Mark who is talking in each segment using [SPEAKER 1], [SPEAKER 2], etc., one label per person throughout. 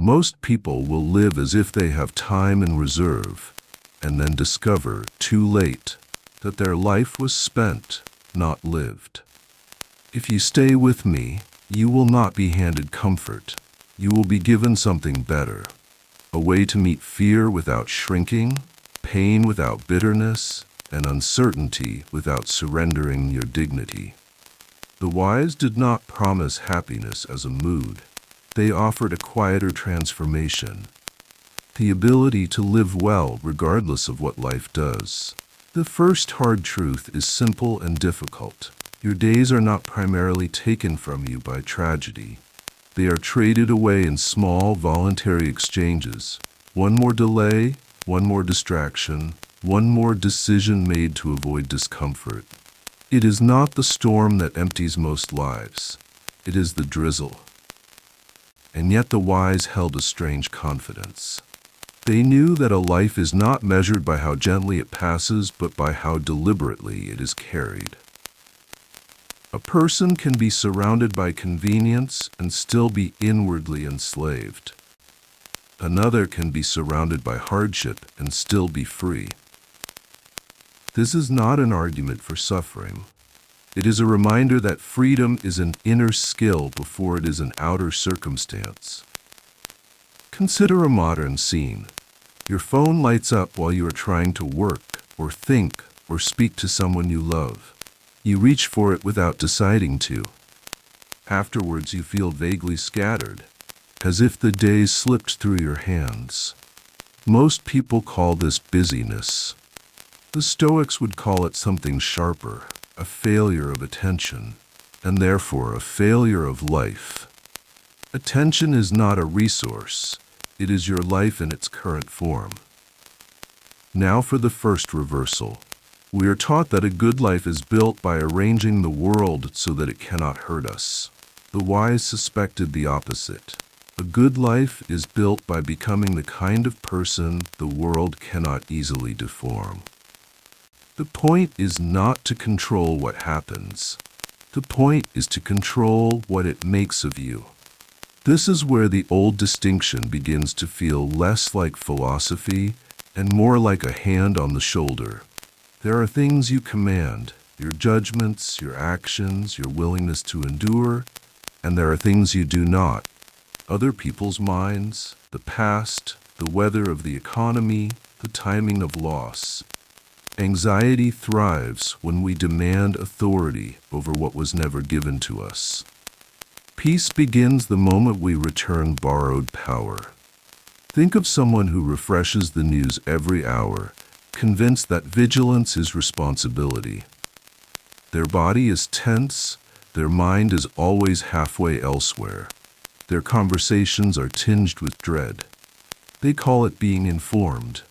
[SPEAKER 1] Most people will live as if they have time in reserve, and then discover, too late, that their life was spent, not lived. If you stay with me, you will not be handed comfort. You will be given something better, a way to meet fear without shrinking, pain without bitterness, and uncertainty without surrendering your dignity. The wise did not promise happiness as a mood. They offered a quieter transformation, the ability to live well regardless of what life does. The first hard truth is simple and difficult. Your days are not primarily taken from you by tragedy. They are traded away in small, voluntary exchanges. One more delay, one more distraction, one more decision made to avoid discomfort. It is not the storm that empties most lives. It is the drizzle. And yet the wise held a strange confidence. They knew that a life is not measured by how gently it passes, but by how deliberately it is carried. A person can be surrounded by convenience and still be inwardly enslaved. Another can be surrounded by hardship and still be free. This is not an argument for suffering. It is a reminder that freedom is an inner skill before it is an outer circumstance. Consider a modern scene. Your phone lights up while you are trying to work, or think, or speak to someone you love. You reach for it without deciding to. Afterwards, you feel vaguely scattered, as if the days slipped through your hands. Most people call this busyness. The Stoics would call it something sharper, a failure of attention, and therefore a failure of life. Attention is not a resource. It is your life in its current form. Now for the first reversal. We are taught that a good life is built by arranging the world so that it cannot hurt us. The wise suspected the opposite. A good life is built by becoming the kind of person the world cannot easily deform. The point is not to control what happens. The point is to control what it makes of you. This is where the old distinction begins to feel less like philosophy and more like a hand on the shoulder. There are things you command, your judgments, your actions, your willingness to endure, and there are things you do not. Other people's minds, the past, the weather of the economy, the timing of loss. Anxiety thrives when we demand authority over what was never given to us. Peace begins the moment we return borrowed power. Think of someone who refreshes the news every hour, convinced that vigilance is responsibility. Their body is tense, their mind is always halfway elsewhere. Their conversations are tinged with dread. They call it being informed,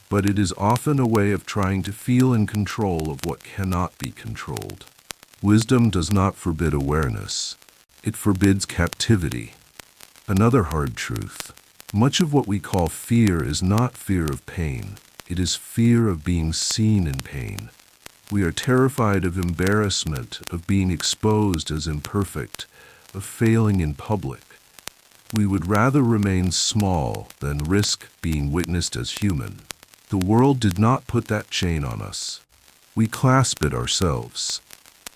[SPEAKER 1] but it is often a way of trying to feel in control of what cannot be controlled. Wisdom does not forbid awareness. It forbids captivity. Another hard truth. Much of what we call fear is not fear of pain. It is fear of being seen in pain. We are terrified of embarrassment, of being exposed as imperfect, of failing in public. We would rather remain small than risk being witnessed as human. The world did not put that chain on us. We clasp it ourselves.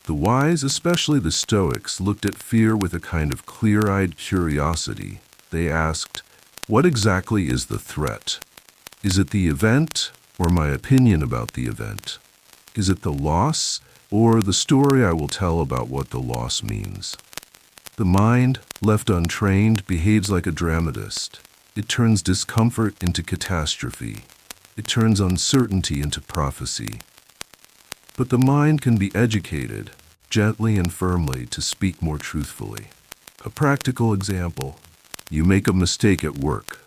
[SPEAKER 1] The wise, especially the Stoics, looked at fear with a kind of clear-eyed curiosity. They asked, what exactly is the threat? Is it the event, or my opinion about the event? Is it the loss, or the story I will tell about what the loss means? The mind, left untrained, behaves like a dramatist. It turns discomfort into catastrophe. It turns uncertainty into prophecy. But the mind can be educated, gently and firmly, to speak more truthfully. A practical example. You make a mistake at work.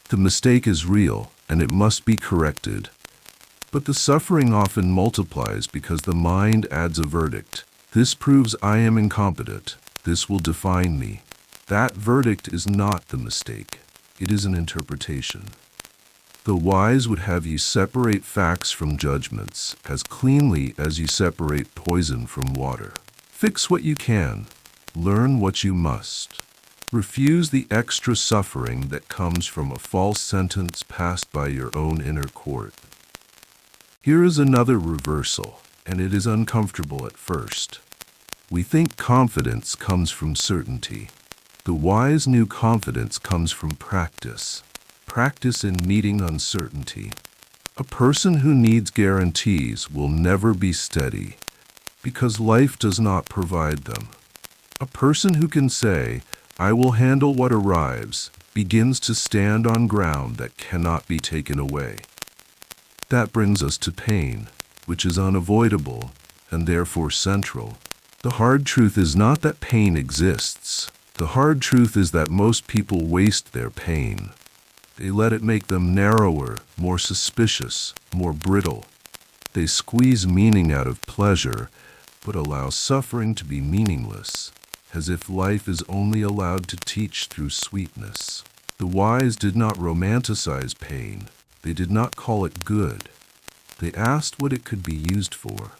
[SPEAKER 1] The mistake is real, and it must be corrected. But the suffering often multiplies because the mind adds a verdict. This proves I am incompetent. This will define me. That verdict is not the mistake. It is an interpretation. The wise would have you separate facts from judgments as cleanly as you separate poison from water. Fix what you can. Learn what you must. Refuse the extra suffering that comes from a false sentence passed by your own inner court. Here is another reversal, and it is uncomfortable at first. We think confidence comes from certainty. The wise knew confidence comes from practice. Practice in meeting uncertainty. A person who needs guarantees will never be steady, because life does not provide them. A person who can say, "I will handle what arrives," begins to stand on ground that cannot be taken away. That brings us to pain, which is unavoidable and therefore central. The hard truth is not that pain exists. The hard truth is that most people waste their pain. They let it make them narrower, more suspicious, more brittle. They squeeze meaning out of pleasure, but allow suffering to be meaningless, as if life is only allowed to teach through sweetness. The wise did not romanticize pain. They did not call it good. They asked what it could be used for.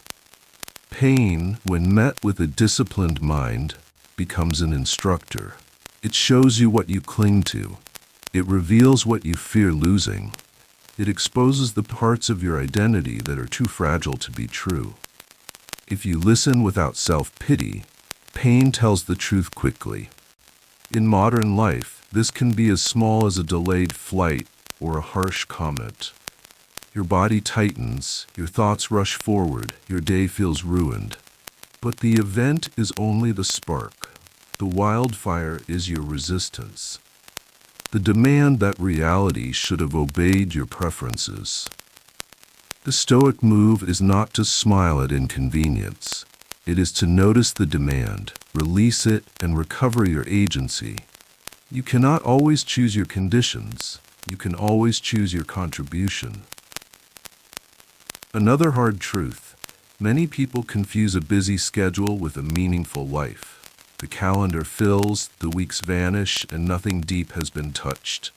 [SPEAKER 1] Pain, when met with a disciplined mind, becomes an instructor. It shows you what you cling to. It reveals what you fear losing. It exposes the parts of your identity that are too fragile to be true. If you listen without self-pity, pain tells the truth quickly. In modern life, this can be as small as a delayed flight or a harsh comment. Your body tightens, your thoughts rush forward, your day feels ruined. But the event is only the spark. The wildfire is your resistance. The demand that reality should have obeyed your preferences. The Stoic move is not to smile at inconvenience. It is to notice the demand, release it, and recover your agency. You cannot always choose your conditions. You can always choose your contribution. Another hard truth. Many people confuse a busy schedule with a meaningful life. The calendar fills, the weeks vanish, and nothing deep has been touched.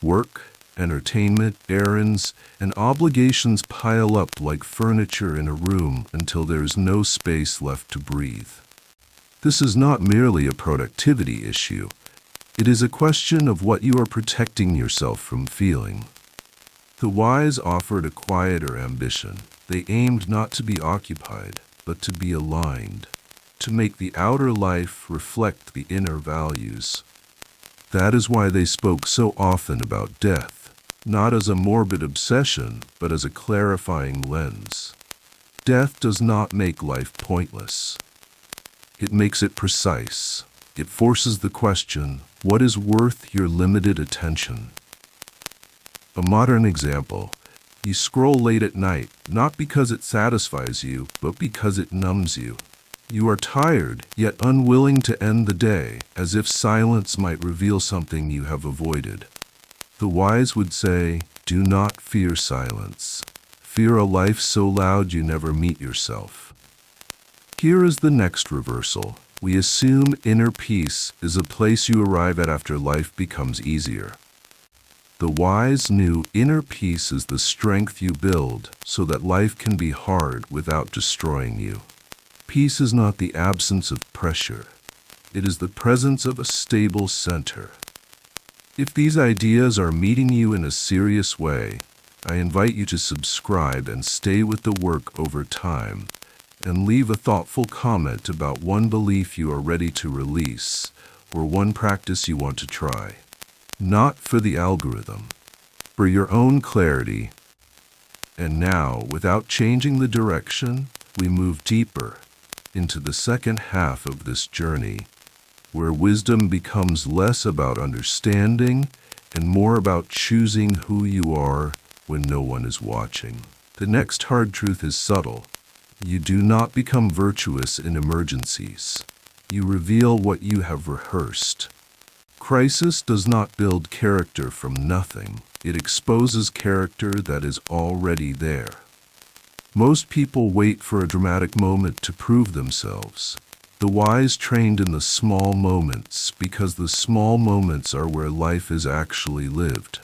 [SPEAKER 1] Work, entertainment, errands, and obligations pile up like furniture in a room until there is no space left to breathe. This is not merely a productivity issue. It is a question of what you are protecting yourself from feeling. The wise offered a quieter ambition. They aimed not to be occupied, but to be aligned, to make the outer life reflect the inner values. That is why they spoke so often about death, not as a morbid obsession, but as a clarifying lens. Death does not make life pointless. It makes it precise. It forces the question, what is worth your limited attention? A modern example. You scroll late at night, not because it satisfies you, but because it numbs you. You are tired, yet unwilling to end the day, as if silence might reveal something you have avoided. The wise would say, do not fear silence. Fear a life so loud you never meet yourself. Here is the next reversal. We assume inner peace is a place you arrive at after life becomes easier. The wise knew inner peace is the strength you build so that life can be hard without destroying you. Peace is not the absence of pressure. It is the presence of a stable center. If these ideas are meeting you in a serious way, I invite you to subscribe and stay with the work over time, and leave a thoughtful comment about one belief you are ready to release or one practice you want to try. Not for the algorithm, for your own clarity. And now, without changing the direction, we move deeper into the second half of this journey, where wisdom becomes less about understanding and more about choosing who you are when no one is watching. The next hard truth is subtle. You do not become virtuous in emergencies. You reveal what you have rehearsed. Crisis does not build character from nothing. It exposes character that is already there. Most people wait for a dramatic moment to prove themselves. The wise trained in the small moments because the small moments are where life is actually lived.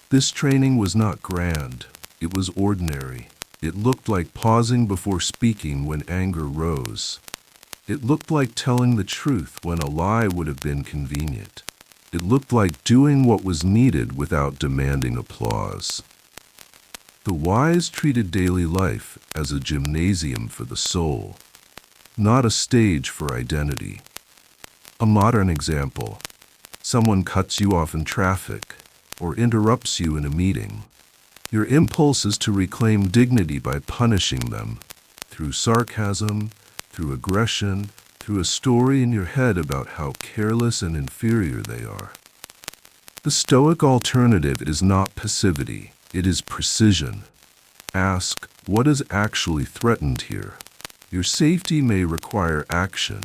[SPEAKER 1] This training was not grand. It was ordinary. It looked like pausing before speaking when anger rose. It looked like telling the truth when a lie would have been convenient. It looked like doing what was needed without demanding applause. The wise treated daily life as a gymnasium for the soul, not a stage for identity. A modern example: someone cuts you off in traffic or interrupts you in a meeting. Your impulse is to reclaim dignity by punishing them, through sarcasm, through aggression, through a story in your head about how careless and inferior they are. The Stoic alternative is not passivity, it is precision. Ask, what is actually threatened here? Your safety may require action,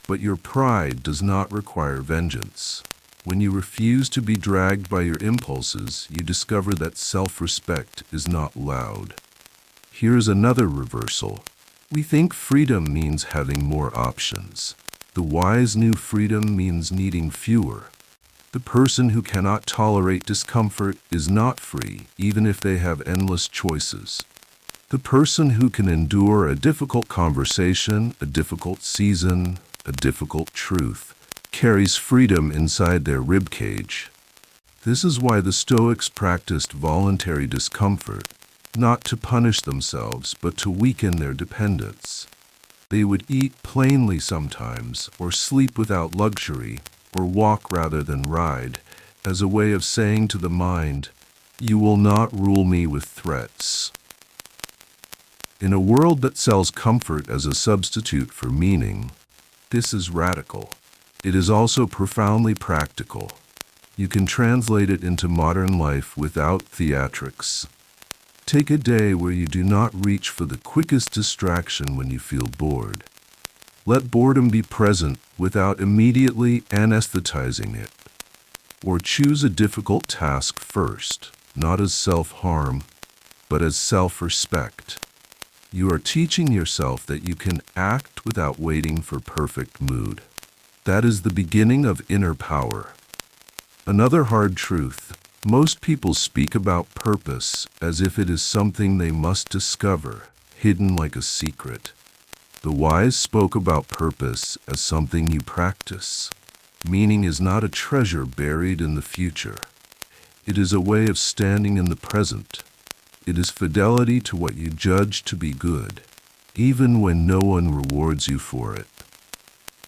[SPEAKER 1] but your pride does not require vengeance. When you refuse to be dragged by your impulses, you discover that self-respect is not loud. Here's another reversal. We think freedom means having more options. The wise knew freedom means needing fewer. The person who cannot tolerate discomfort is not free, even if they have endless choices. The person who can endure a difficult conversation, a difficult season, a difficult truth, carries freedom inside their ribcage. This is why the Stoics practiced voluntary discomfort, not to punish themselves, but to weaken their dependence. They would eat plainly sometimes, or sleep without luxury, or walk rather than ride, as a way of saying to the mind, "You will not rule me with threats." In a world that sells comfort as a substitute for meaning, this is radical. It is also profoundly practical. You can translate it into modern life without theatrics. Take a day where you do not reach for the quickest distraction when you feel bored. Let boredom be present without immediately anesthetizing it. Or choose a difficult task first, not as self-harm, but as self-respect. You are teaching yourself that you can act without waiting for perfect mood. That is the beginning of inner power. Another hard truth: most people speak about purpose as if it is something they must discover, hidden like a secret. The wise spoke about purpose as something you practice. Meaning is not a treasure buried in the future. It is a way of standing in the present. It is fidelity to what you judge to be good, even when no one rewards you for it.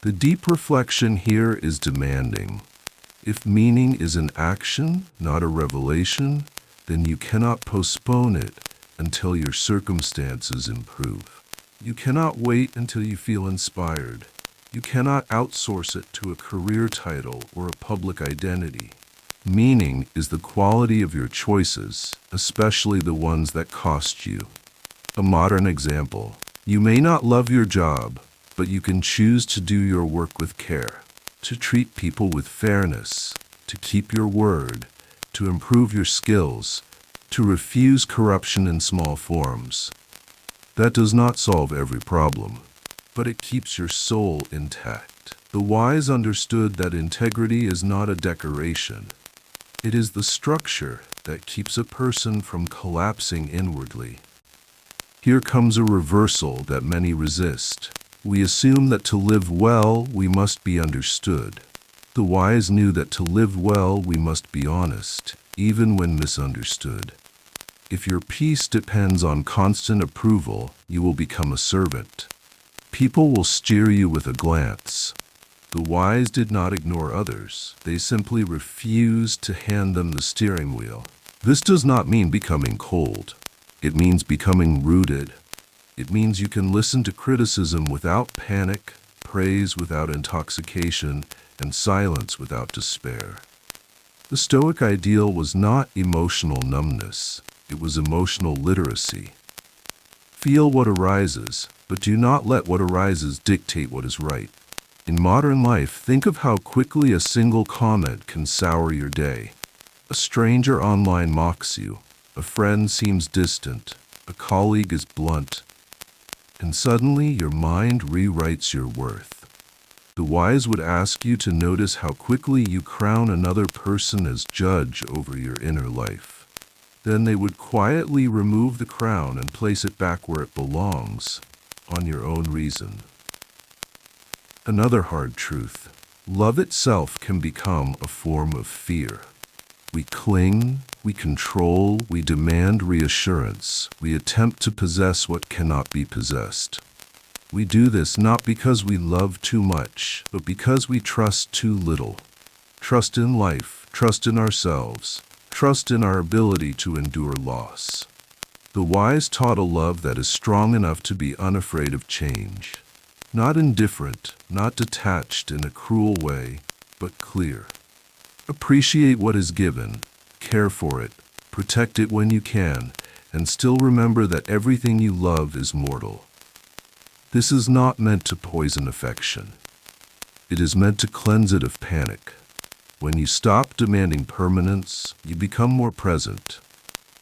[SPEAKER 1] The deep reflection here is demanding. If meaning is an action, not a revelation, then you cannot postpone it until your circumstances improve. You cannot wait until you feel inspired. You cannot outsource it to a career title or a public identity. Meaning is the quality of your choices, especially the ones that cost you. A modern example: you may not love your job, but you can choose to do your work with care, to treat people with fairness, to keep your word, to improve your skills, to refuse corruption in small forms. That does not solve every problem, but it keeps your soul intact. The wise understood that integrity is not a decoration. It is the structure that keeps a person from collapsing inwardly. Here comes a reversal that many resist. We assume that to live well, we must be understood. The wise knew that to live well, we must be honest, even when misunderstood. If your peace depends on constant approval, you will become a servant. People will steer you with a glance. The wise did not ignore others. They simply refused to hand them the steering wheel. This does not mean becoming cold. It means becoming rooted. It means you can listen to criticism without panic, praise without intoxication, and silence without despair. The Stoic ideal was not emotional numbness. It was emotional literacy. Feel what arises, but do not let what arises dictate what is right. In modern life, think of how quickly a single comment can sour your day. A stranger online mocks you. A friend seems distant. A colleague is blunt. And suddenly your mind rewrites your worth. The wise would ask you to notice how quickly you crown another person as judge over your inner life. Then they would quietly remove the crown and place it back where it belongs, on your own reason. Another hard truth: love itself can become a form of fear. We cling, we control, we demand reassurance, we attempt to possess what cannot be possessed. We do this not because we love too much, but because we trust too little. Trust in life, trust in ourselves, trust in our ability to endure loss. The wise taught a love that is strong enough to be unafraid of change. Not indifferent, not detached in a cruel way, but clear. Appreciate what is given, care for it, protect it when you can, and still remember that everything you love is mortal. This is not meant to poison affection. It is meant to cleanse it of panic. When you stop demanding permanence, you become more present.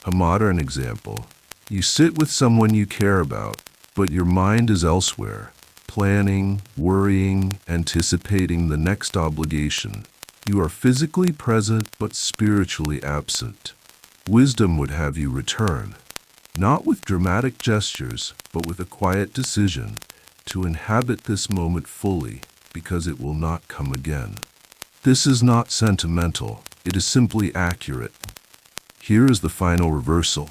[SPEAKER 1] A modern example: you sit with someone you care about, but your mind is elsewhere, planning, worrying, anticipating the next obligation. You are physically present but spiritually absent. Wisdom would have you return, not with dramatic gestures, but with a quiet decision to inhabit this moment fully, because it will not come again. This is not sentimental, it is simply accurate. Here is the final reversal,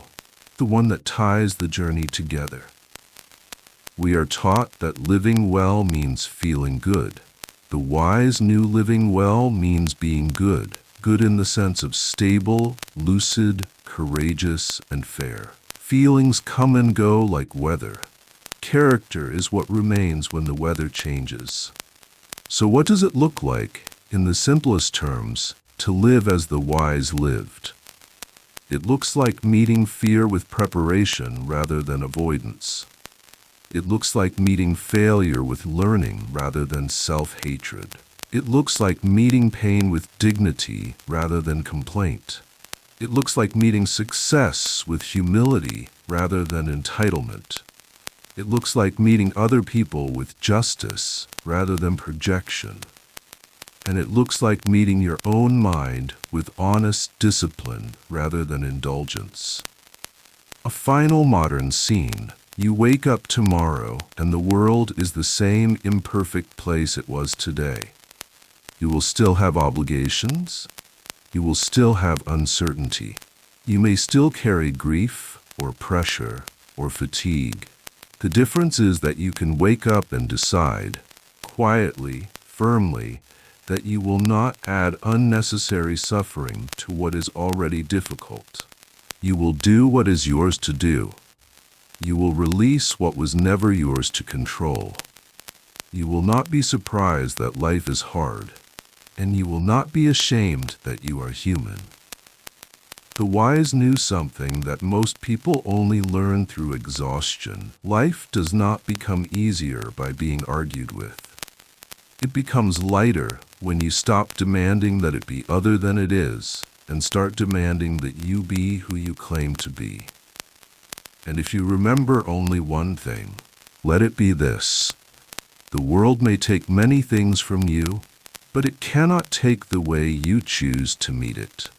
[SPEAKER 1] the one that ties the journey together. We are taught that living well means feeling good. The wise knew living well means being good, good in the sense of stable, lucid, courageous, and fair. Feelings come and go like weather. Character is what remains when the weather changes. So what does it look like, in the simplest terms, to live as the wise lived? It looks like meeting fear with preparation rather than avoidance. It looks like meeting failure with learning rather than self-hatred. It looks like meeting pain with dignity rather than complaint. It looks like meeting success with humility rather than entitlement. It looks like meeting other people with justice rather than projection. And it looks like meeting your own mind with honest discipline rather than indulgence. A final modern scene. You wake up tomorrow and the world is the same imperfect place it was today. You will still have obligations. You will still have uncertainty. You may still carry grief or pressure or fatigue. The difference is that you can wake up and decide, quietly, firmly, that you will not add unnecessary suffering to what is already difficult. You will do what is yours to do. You will release what was never yours to control. You will not be surprised that life is hard, and you will not be ashamed that you are human. The wise knew something that most people only learn through exhaustion. Life does not become easier by being argued with. It becomes lighter when you stop demanding that it be other than it is and start demanding that you be who you claim to be. And if you remember only one thing, let it be this: the world may take many things from you, but it cannot take the way you choose to meet it.